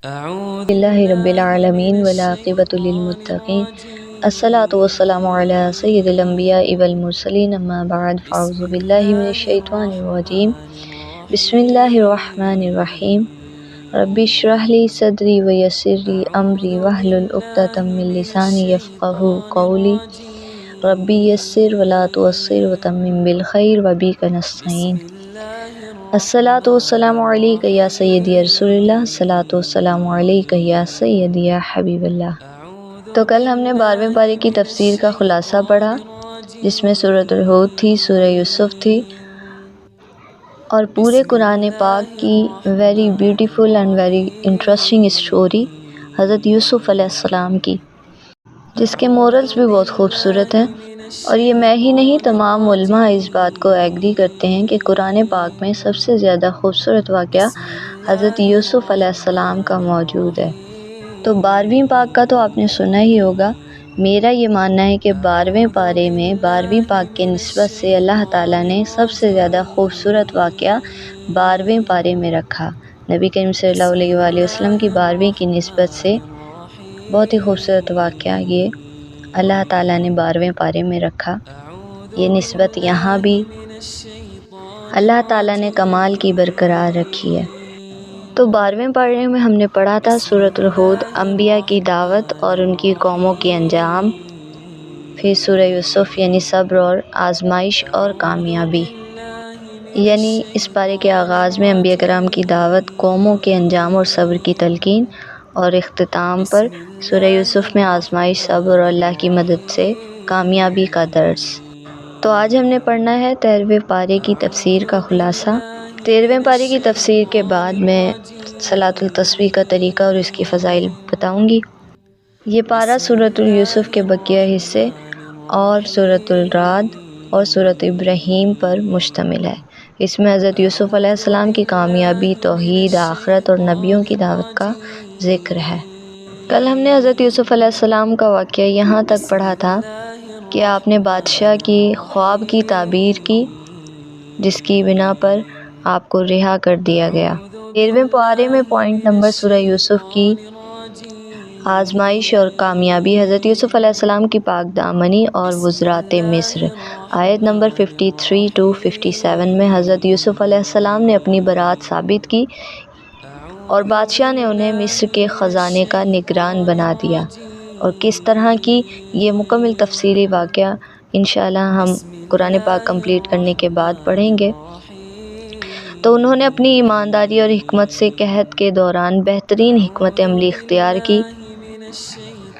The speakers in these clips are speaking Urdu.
للہ رب العالمین والعاقبۃ للمتقین الصلاۃ والسلام علی سید الانبیاء والمرسلین اما بعد فاعوذ باللہ من الشیطان الرجیم بسم اللہ الرحمن الرحیم رب اشرح لی صدری ویسر لی امری واحلل عقدۃ من لسانی یفقہوا قولی ربی یسر ولا تعسر وتمم بالخیر وبک نستعین الصلاۃ والسلام علیک یا سیدی یا رسول اللہ، الصلاۃ والسلام علیک یا سیدی یا حبیب اللہ۔ تو کل ہم نے 12ویں پارے کی تفسیر کا خلاصہ پڑھا، جس میں سورۃ الہود تھی، سورہ یوسف تھی، اور پورے قرآن پاک کی very beautiful and very interesting story حضرت یوسف علیہ السلام کی، جس کے مورلز بھی بہت خوبصورت ہیں۔ اور یہ میں ہی نہیں، تمام علماء اس بات کو ایگری کرتے ہیں کہ قرآن پاک میں سب سے زیادہ خوبصورت واقعہ حضرت یوسف علیہ السلام کا موجود ہے۔ تو 12ویں پاک کا تو آپ نے سنا ہی ہوگا۔ میرا یہ ماننا ہے کہ 12ویں پارے میں 12ویں پاک کے نسبت سے اللہ تعالیٰ نے سب سے زیادہ خوبصورت واقعہ 12ویں پارے میں رکھا۔ نبی کریم صلی اللہ علیہ وآلہ وسلم کی 12ویں کی نسبت سے بہت ہی خوبصورت واقعہ یہ اللہ تعالیٰ نے 12ویں پارے میں رکھا۔ یہ نسبت یہاں بھی اللہ تعالیٰ نے کمال کی برقرار رکھی ہے۔ تو 12ویں پارے میں ہم نے پڑھا تھا سورۃ الہود، انبیاء کی دعوت اور ان کی قوموں کے انجام، پھر سورہ یوسف یعنی صبر اور آزمائش اور کامیابی، یعنی اس پارے کے آغاز میں انبیاء کرام کی دعوت، قوموں کے انجام اور صبر کی تلقین، اور اختتام پر سورہ یوسف میں آزمائش، صبر اور اللہ کی مدد سے کامیابی کا درس۔ تو آج ہم نے پڑھنا ہے 13ویں پارے کی تفسیر کا خلاصہ۔ 13ویں پارے کی تفسیر کے بعد میں صلاۃ التسبیح کا طریقہ اور اس کی فضائل بتاؤں گی۔ یہ پارہ سورۃ یوسف کے بقیہ حصے اور سورۃ الرعد اور سورۃ ابراہیم پر مشتمل ہے۔ اس میں حضرت یوسف علیہ السلام کی کامیابی، توحید، آخرت اور نبیوں کی دعوت کا ذکر ہے۔ کل ہم نے حضرت یوسف علیہ السلام کا واقعہ یہاں تک پڑھا تھا کہ آپ نے بادشاہ کی خواب کی تعبیر کی، جس کی بنا پر آپ کو رہا کر دیا گیا۔ 13ویں پارے میں پوائنٹ نمبر سورہ یوسف کی آزمائش اور کامیابی، حضرت یوسف علیہ السلام کی پاک دامنی اور وزارت مصر۔ آیت نمبر 53 to 57 میں حضرت یوسف علیہ السلام نے اپنی برات ثابت کی اور بادشاہ نے انہیں مصر کے خزانے کا نگران بنا دیا۔ اور کس طرح کی، یہ مکمل تفصیلی واقعہ انشاءاللہ ہم قرآن پاک کمپلیٹ کرنے کے بعد پڑھیں گے۔ تو انہوں نے اپنی ایمانداری اور حکمت سے قحط کے دوران بہترین حکمت عملی اختیار کی۔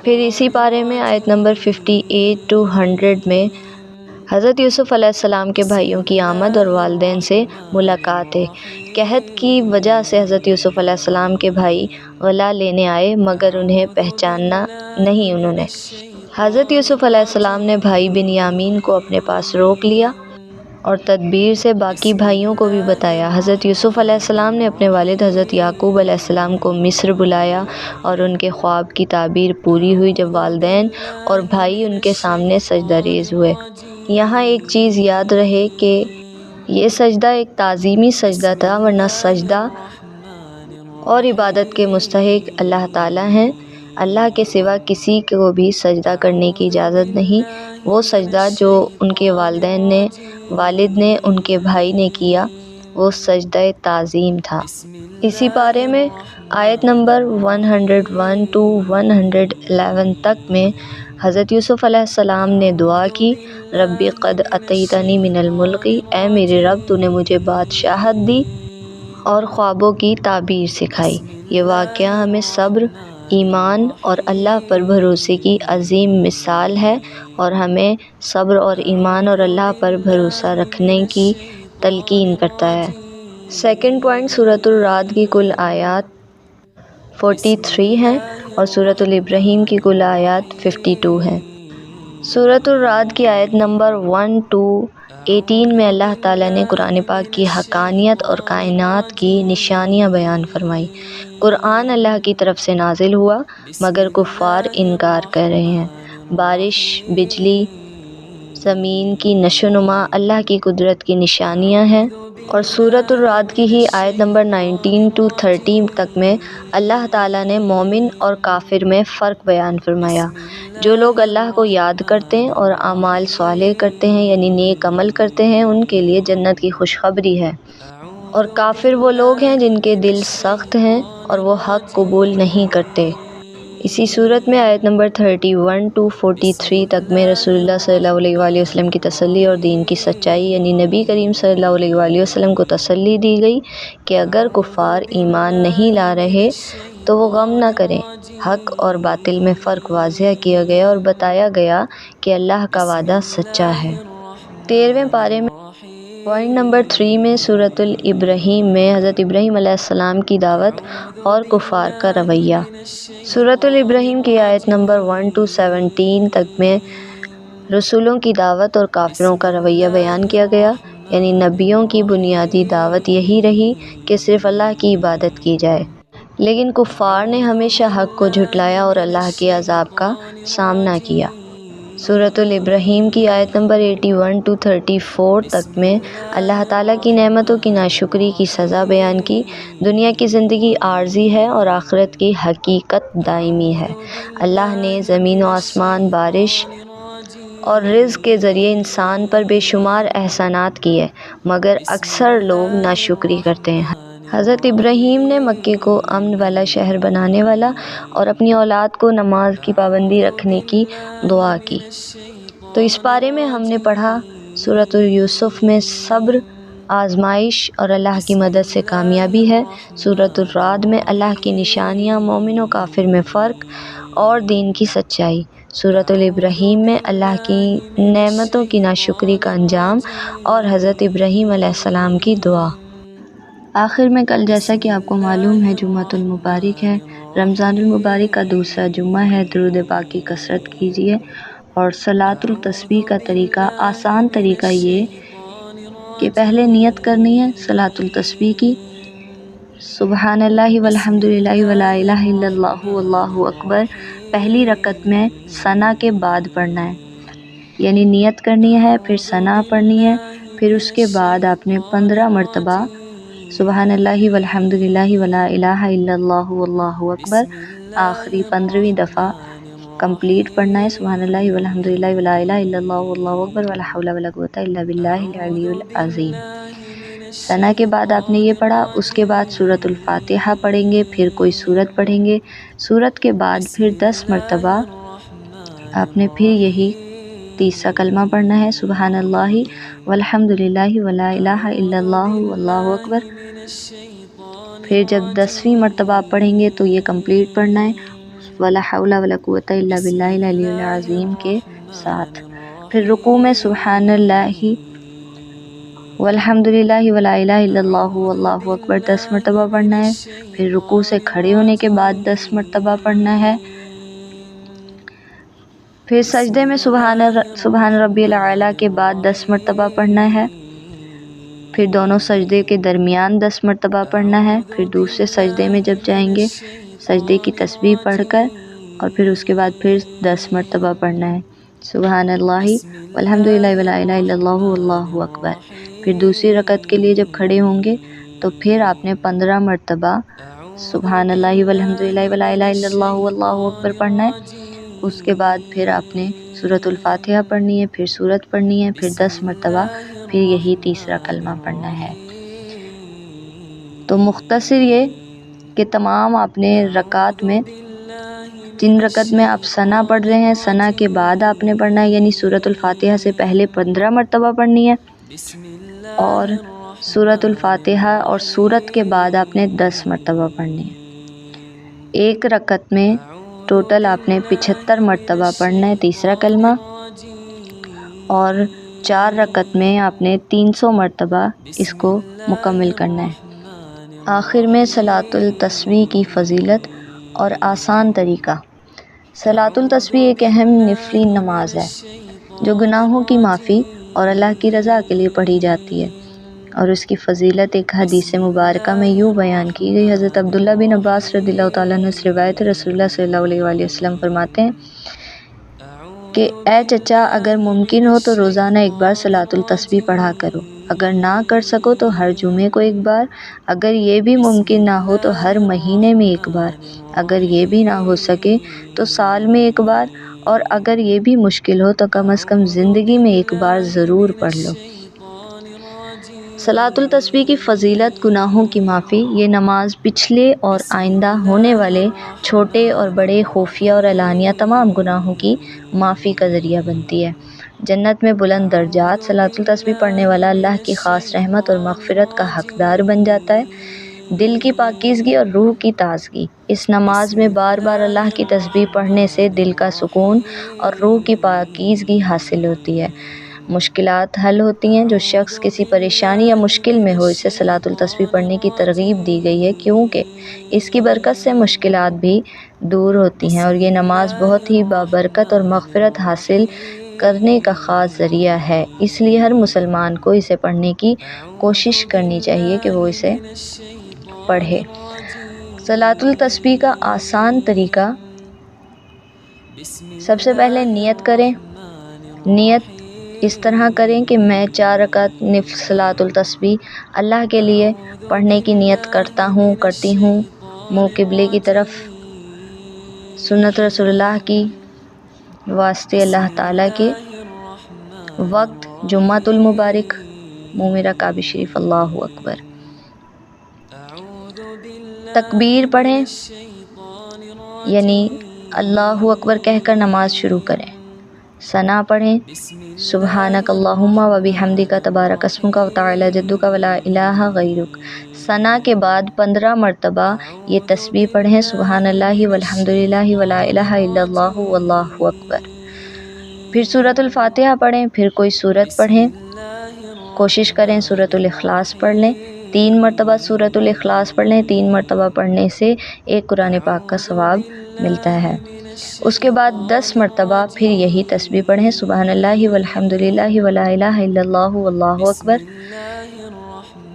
پھر اسی پارے میں آیت نمبر 58 to 100 میں حضرت یوسف علیہ السلام کے بھائیوں کی آمد اور والدین سے ملاقات ہے۔ قحط کی وجہ سے حضرت یوسف علیہ السلام کے بھائی غلہ لینے آئے، مگر انہیں پہچانا نہیں انہوں نے۔ حضرت یوسف علیہ السلام نے بھائی بنیامین کو اپنے پاس روک لیا اور تدبیر سے باقی بھائیوں کو بھی بتایا۔ حضرت یوسف علیہ السلام نے اپنے والد حضرت یعقوب علیہ السلام کو مصر بلایا اور ان کے خواب کی تعبیر پوری ہوئی جب والدین اور بھائی ان کے سامنے سجدہ ریز ہوئے۔ یہاں ایک چیز یاد رہے کہ یہ سجدہ ایک تعظیمی سجدہ تھا، ورنہ سجدہ اور عبادت کے مستحق اللہ تعالیٰ ہیں۔ اللہ کے سوا کسی کو بھی سجدہ کرنے کی اجازت نہیں۔ وہ سجدہ جو ان کے والد نے ان کے بھائی نے کیا، وہ سجدہ تعظیم تھا۔ اسی پارے میں آیت نمبر 101 to 111 تک میں حضرت یوسف علیہ السلام نے دعا کی، ربی قد اتیتنی من الملک، اے میرے رب تو نے مجھے بادشاہت دی اور خوابوں کی تعبیر سکھائی۔ یہ واقعہ ہمیں صبر، ایمان اور اللہ پر بھروسے کی عظیم مثال ہے اور ہمیں صبر اور ایمان اور اللہ پر بھروسہ رکھنے کی تلقین کرتا ہے۔ سیکنڈ پوائنٹ، سورۃ الرعد کی کل آیات 43 ہیں اور سورۃ الابراہیم کی کل آیات 52 ہیں۔ سورۃ الرعد کی آیت نمبر 1 to 18 میں اللہ تعالیٰ نے قرآن پاک کی حقانیت اور کائنات کی نشانیاں بیان فرمائی۔ قرآن اللہ کی طرف سے نازل ہوا، مگر کفار انکار کر رہے ہیں۔ بارش، بجلی، زمین کی نشو و نما اللہ کی قدرت کی نشانیاں ہیں۔ اور سورۃ الرعد کی ہی آیت نمبر 19 to 30 تک میں اللہ تعالیٰ نے مومن اور کافر میں فرق بیان فرمایا۔ جو لوگ اللہ کو یاد کرتے ہیں اور اعمال صالح کرتے ہیں یعنی نیک عمل کرتے ہیں، ان کے لیے جنت کی خوشخبری ہے۔ اور کافر وہ لوگ ہیں جن کے دل سخت ہیں اور وہ حق قبول نہیں کرتے۔ اسی صورت میں آیت نمبر 31 to 43 تک میں رسول اللہ صلی اللہ علیہ وآلہ وسلم کی تسلی اور دین کی سچائی یعنی نبی کریم صلی اللہ علیہ وآلہ وسلم کو تسلی دی گئی کہ اگر کفار ایمان نہیں لا رہے تو وہ غم نہ کریں۔ حق اور باطل میں فرق واضح کیا گیا اور بتایا گیا کہ اللہ کا وعدہ سچا ہے۔ 13ویں پارے میں پوائنٹ نمبر 3 میں سورۃ الابراہیم میں حضرت ابراہیم علیہ السلام کی دعوت اور کفار کا رویہ۔ سورۃ الابراہیم کی آیت نمبر 1 to 17 تک میں رسولوں کی دعوت اور کافروں کا رویہ بیان کیا گیا، یعنی نبیوں کی بنیادی دعوت یہی رہی کہ صرف اللہ کی عبادت کی جائے، لیکن کفار نے ہمیشہ حق کو جھٹلایا اور اللہ کے عذاب کا سامنا کیا۔ سورۃ الابراہیم کی آیت نمبر 81 to 34 تک میں اللہ تعالیٰ کی نعمتوں کی ناشکری کی سزا بیان کی۔ دنیا کی زندگی عارضی ہے اور آخرت کی حقیقت دائمی ہے۔ اللہ نے زمین و آسمان، بارش اور رزق کے ذریعے انسان پر بے شمار احسانات کیے، مگر اکثر لوگ ناشکری کرتے ہیں۔ حضرت ابراہیم نے مکے کو امن والا شہر بنانے والا اور اپنی اولاد کو نماز کی پابندی رکھنے کی دعا کی۔ تو اس بارے میں ہم نے پڑھا سورۃ یوسف میں صبر، آزمائش اور اللہ کی مدد سے کامیابی ہے۔ سورۃ الرعد میں اللہ کی نشانیاں، مومن و کافر میں فرق اور دین کی سچائی۔ سورۃ الابراہیم میں اللہ کی نعمتوں کی ناشکری کا انجام اور حضرت ابراہیم علیہ السلام کی دعا۔ آخر میں کل جیسا کہ آپ کو معلوم ہے جمعۃ المبارک ہے، رمضان المبارک کا دوسرا جمعہ ہے۔ درود پاک کی کثرت کیجیے اور صلاۃ التسبیح کا طریقہ، آسان طریقہ یہ کہ پہلے نیت کرنی ہے صلاۃ التسبیح کی، سبحان اللہ والحمد للہ ولا الہ الا اللہ واللہ اکبر، پہلی رکعت میں ثنا کے بعد پڑھنا ہے، یعنی نیت کرنی ہے، پھر ثنا پڑھنی ہے، پھر اس کے بعد آپ نے 15 مرتبہ سبحان اللہ والحمد للہ ولا الہ الا اللہ واللہ اکبر آخری 15ویں دفعہ کمپلیٹ پڑھنا ہے، سبحان اللہ والحمد للہ ولا الہ الا اللہ واللہ اکبر ولا حول ولا قوۃ الا باللہ العلی العظیم۔ ثنا کے بعد آپ نے یہ پڑھا، اس کے بعد سورۃ الفاتحہ پڑھیں گے، پھر کوئی سورت پڑھیں گے، سورت کے بعد پھر 10 مرتبہ آپ نے پھر یہی تیسرا کلمہ پڑھنا ہے، سبحان اللہ والحمد للہ ولا الہ الا اللہ واللہ اکبر۔ پھر جب 10ویں مرتبہ آپ پڑھیں گے تو یہ کمپلیٹ پڑھنا ہے، ولا حول ولا قوۃ الا باللہ العلی العظیم کے ساتھ۔ پھر رکوع میں سبحان اللہ والحمد للہ ولا الہ الا اللہ واللہ اکبر 10 مرتبہ پڑھنا ہے، پھر رکوع سے کھڑے ہونے کے بعد 10 مرتبہ پڑھنا ہے، پھر سجدے میں سبحان ربی الاعلیٰ کے بعد 10 مرتبہ پڑھنا ہے، پھر دونوں سجدے کے درمیان 10 مرتبہ پڑھنا ہے، پھر دوسرے سجدے میں جب جائیں گے سجدے کی تسبیح پڑھ کر اور پھر اس کے بعد پھر 10 مرتبہ پڑھنا ہے، سبحان اللہ والحمد للہ ولا الہ الا اللہ واللہ اکبر۔ پھر دوسری رکعت کے لیے جب کھڑے ہوں گے تو پھر آپ نے 15 مرتبہ سبحان اللہ والحمد للہ ولا الہ الا اللہ واللہ اکبر پڑھنا ہے، اس کے بعد پھر آپ نے سورۃ الفاتحہ پڑھنی ہے، پھر سورت پڑھنی ہے، پھر 10 مرتبہ پھر یہی تیسرا کلمہ پڑھنا ہے۔ تو مختصر یہ کہ تمام آپ نے رکعات میں، جن رکعت میں آپ ثنا پڑھ رہے ہیں ثنا کے بعد آپ نے پڑھنا ہے، یعنی سورۃ الفاتحہ سے پہلے 15 مرتبہ پڑھنی ہے اور سورۃ الفاتحہ اور سورت کے بعد آپ نے 10 مرتبہ پڑھنی ہے۔ ایک رکعت میں ٹوٹل آپ نے 75 مرتبہ پڑھنا ہے تیسرا کلمہ، اور 4 رکعت میں آپ نے 300 مرتبہ اس کو مکمل کرنا ہے۔ آخر میں صلاۃ التسبیح کی فضیلت اور آسان طریقہ۔ صلاۃ التسبیح ایک اہم نفلی نماز ہے جو گناہوں کی معافی اور اللہ کی رضا کے لیے پڑھی جاتی ہے، اور اس کی فضیلت ایک حدیث مبارکہ میں یوں بیان کی گئی۔ حضرت عبداللہ بن عباس رضی اللہ تعالیٰ عنہ سے روایت ہے، رسول اللہ صلی اللہ علیہ وآلہ وسلم فرماتے ہیں کہ اے چچا، اگر ممکن ہو تو روزانہ ایک بار صلاۃ التسبیح پڑھا کرو، اگر نہ کر سکو تو ہر جمعے کو ایک بار، اگر یہ بھی ممکن نہ ہو تو ہر مہینے میں ایک بار، اگر یہ بھی نہ ہو سکے تو سال میں ایک بار، اور اگر یہ بھی مشکل ہو تو کم از کم زندگی میں ایک بار ضرور پڑھ لو۔ صلاۃ التسبیح کی فضیلت، گناہوں کی معافی۔ یہ نماز پچھلے اور آئندہ ہونے والے چھوٹے اور بڑے، خفیہ اور علانیہ تمام گناہوں کی معافی کا ذریعہ بنتی ہے۔ جنت میں بلند درجات۔ صلاۃ التسبیح پڑھنے والا اللہ کی خاص رحمت اور مغفرت کا حقدار بن جاتا ہے۔ دل کی پاکیزگی اور روح کی تازگی۔ اس نماز میں بار بار اللہ کی تسبیح پڑھنے سے دل کا سکون اور روح کی پاکیزگی حاصل ہوتی ہے، مشکلات حل ہوتی ہیں۔ جو شخص کسی پریشانی یا مشکل میں ہو، اسے صلاۃ التسبیح پڑھنے کی ترغیب دی گئی ہے، کیونکہ اس کی برکت سے مشکلات بھی دور ہوتی ہیں، اور یہ نماز بہت ہی بابرکت اور مغفرت حاصل کرنے کا خاص ذریعہ ہے۔ اس لیے ہر مسلمان کو اسے پڑھنے کی کوشش کرنی چاہیے کہ وہ اسے پڑھے۔ صلاۃ التسبیح کا آسان طریقہ۔ سب سے پہلے نیت کریں۔ نیت اس طرح کریں کہ میں 4 رکعت نفل صلاۃ التسبیح اللہ کے لیے پڑھنے کی نیت کرتی ہوں، منہ قبلے کی طرف، سنت رسول اللہ کی واسطے اللہ تعالیٰ کے۔ وقت جمعۃ المبارک، منہ میرا کعبہ شریف، اللہ اکبر۔ تکبیر پڑھیں، یعنی اللہ اکبر کہہ کر نماز شروع کریں۔ ثنا پڑھیں، سبحانک اللہم و بحمدک تبارک اسمک و تعالی جدک ولا الہ غیرک۔ ثنا کے بعد 15 مرتبہ یہ تسبیح پڑھیں، سبحان اللہ والحمد للہ ولا الہ الا اللہ واللہ اکبر۔ پھر سورۃ الفاتحہ پڑھیں، پھر کوئی سورت پڑھیں، کوشش کریں سورۃ الاخلاص پڑھ لیں۔ 3 مرتبہ سورۃ الاخلاص پڑھ لیں۔ 3 مرتبہ پڑھنے سے ایک قرآن پاک کا ثواب ملتا ہے۔ اس کے بعد 10 مرتبہ پھر یہی تسبیح پڑھیں، سبحان اللہ والحمد للہ ولا الہ الا اللہ واللہ اکبر۔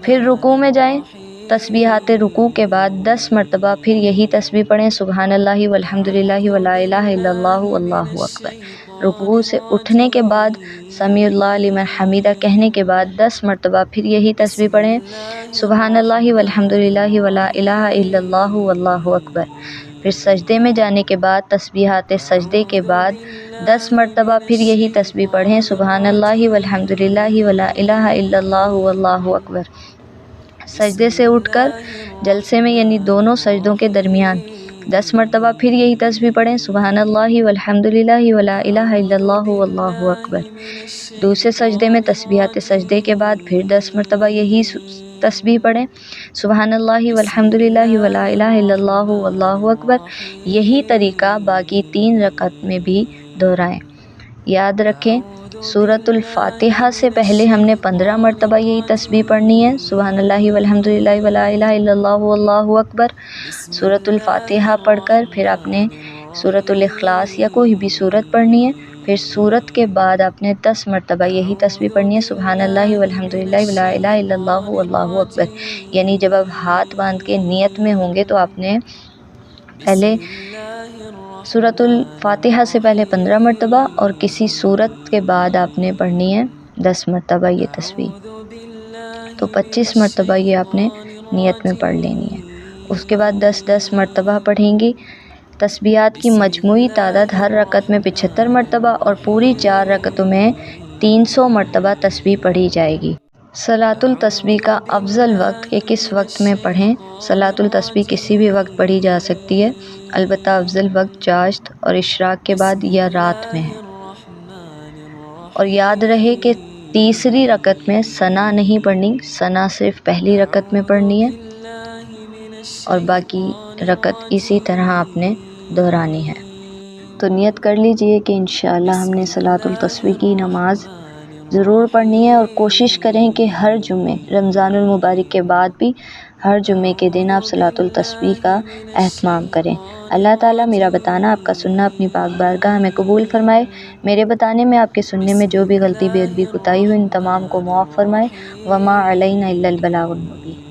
پھر رکوع میں جائیں، تسبیحات رکوع کے بعد 10 مرتبہ پھر یہی تسبیح پڑھیں، سبحان اللہ والحمد للہ ولا الہ الا اللہ واللہ اکبر۔ رکوع سے اٹھنے کے بعد سمیع اللہ لمن حمیدہ کہنے کے بعد 10 مرتبہ پھر یہی تسبیح پڑھیں، سبحان اللہ والحمد للہ ولا الہ الا اللہ واللہ اکبر۔ پھر سجدے میں جانے کے بعد تسبیحات سجدے کے بعد 10 مرتبہ پھر یہی تسبیح پڑھیں، سبحان اللہ والحمد للہ ولا الہ الا اللہ واللہ اکبر۔ سجدے سے اٹھ کر جلسے میں، یعنی دونوں سجدوں کے درمیان 10 مرتبہ پھر یہی تسبیح پڑھیں، سبحان اللہ والحمد للہ ولا الہ الا اللہ واللہ اکبر۔ دوسرے سجدے میں تسبیحات سجدے کے بعد پھر 10 مرتبہ یہی تسبیح پڑھیں، سبحان اللہ والحمد للہ ولا الہ الا اللہ واللہ اکبر۔ یہی طریقہ باقی 3 رکعت میں بھی دہرائیں۔ یاد رکھیں، سورۃ الفاتحہ سے پہلے ہم نے 15 مرتبہ یہی تسبیح پڑھنی ہے، سبحان اللہ والحمد للہ ولا الہ الا اللہ واللہ اکبر۔ سورۃ الفاتحہ پڑھ کر پھر آپ نے سورۃ الاخلاص یا کوئی بھی سورت پڑھنی ہے، پھر سورت کے بعد آپ نے 10 مرتبہ یہی تسبیح پڑھنی ہے، سبحان اللہ والحمد للہ ولا الہ الا اللہ واللہ اکبر۔ یعنی جب آپ ہاتھ باندھ کے نیت میں ہوں گے تو آپ نے پہلے سورۃ الفاتحہ سے پہلے 15 مرتبہ اور کسی سورت کے بعد آپ نے پڑھنی ہے 10 مرتبہ یہ تسبیح، تو 25 مرتبہ یہ آپ نے نیت میں پڑھ لینی ہے۔ اس کے بعد 10 مرتبہ پڑھیں گی۔ تسبیحات کی مجموعی تعداد ہر رکعت میں 75 مرتبہ اور پوری 4 رکعتوں میں 300 مرتبہ تسبیح پڑھی جائے گی۔ صلاۃ التسبیح کا افضل وقت کہ کس وقت میں پڑھیں۔ صلاۃ التسبیح کسی بھی وقت پڑھی جا سکتی ہے، البتہ افضل وقت چاشت اور اشراق کے بعد یا رات میں ہے۔ اور یاد رہے کہ تیسری رکعت میں ثنا نہیں پڑھنی، ثنا صرف پہلی رکعت میں پڑھنی ہے اور باقی رکعت اسی طرح آپ نے دہرانی ہے۔ تو نیت کر لیجئے کہ انشاءاللہ ہم نے صلاۃ التسبیح کی نماز ضرور پڑھنی ہے، اور کوشش کریں کہ ہر جمعے، رمضان المبارک کے بعد بھی ہر جمعے کے دن آپ صلاۃ التسبیح کا اہتمام کریں۔ اللہ تعالیٰ میرا بتانا، آپ کا سننا اپنی پاک بارگاہ میں قبول فرمائے۔ میرے بتانے میں، آپ کے سننے میں جو بھی غلطی بے ادبی کوتاہی ہوئی، ان تمام کو معاف فرمائے۔ وما علینا الا البلاغ المبین۔